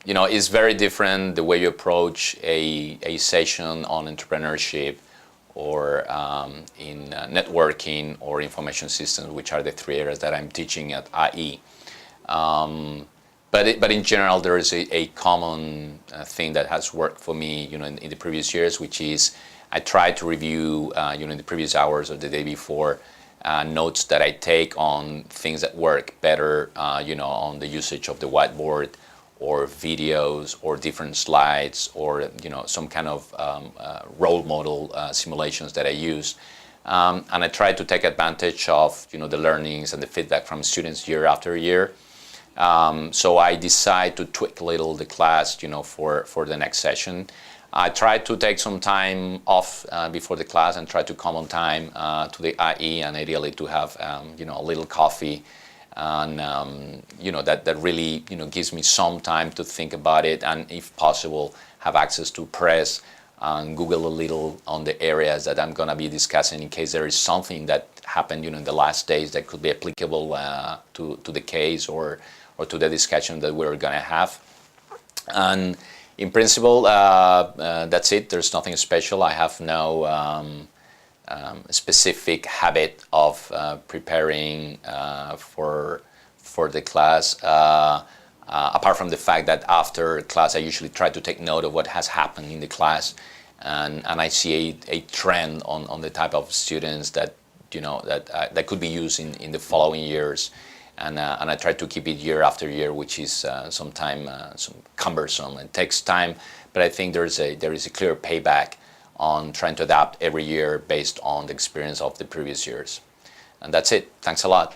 it's very different the way you approach a session on entrepreneurship or in networking or information systems, which are the three areas that I'm teaching at IE. But in general, there is a common thing that has worked for me, in the previous years, which is I try to review, in the previous hours of the day before, notes that I take on things that work better, on the usage of the whiteboard, or videos, or different slides, or some kind of role model simulations that I use. And I try to take advantage of the learnings and the feedback from students year after year. So I decide to tweak a little the class, for the next session. I try to take some time off before the class and try to come on time to the IE, and ideally to have a little coffee, and that really gives me some time to think about it, and if possible have access to press and Google a little on the areas that I'm going to be discussing, in case there is something that happened in the last days that could be applicable to the case or to the discussion that we're going to have. And in principle, that's it. There's nothing special. I have no specific habit of preparing for the class, apart from the fact that after class I usually try to take note of what has happened in the class, and I see a trend on the type of students that that could be used in the following years, and I try to keep it year after year, which is sometimes some cumbersome and takes time, but I think there is a clear payback on trying to adapt every year based on the experience of the previous years. And that's it. Thanks a lot.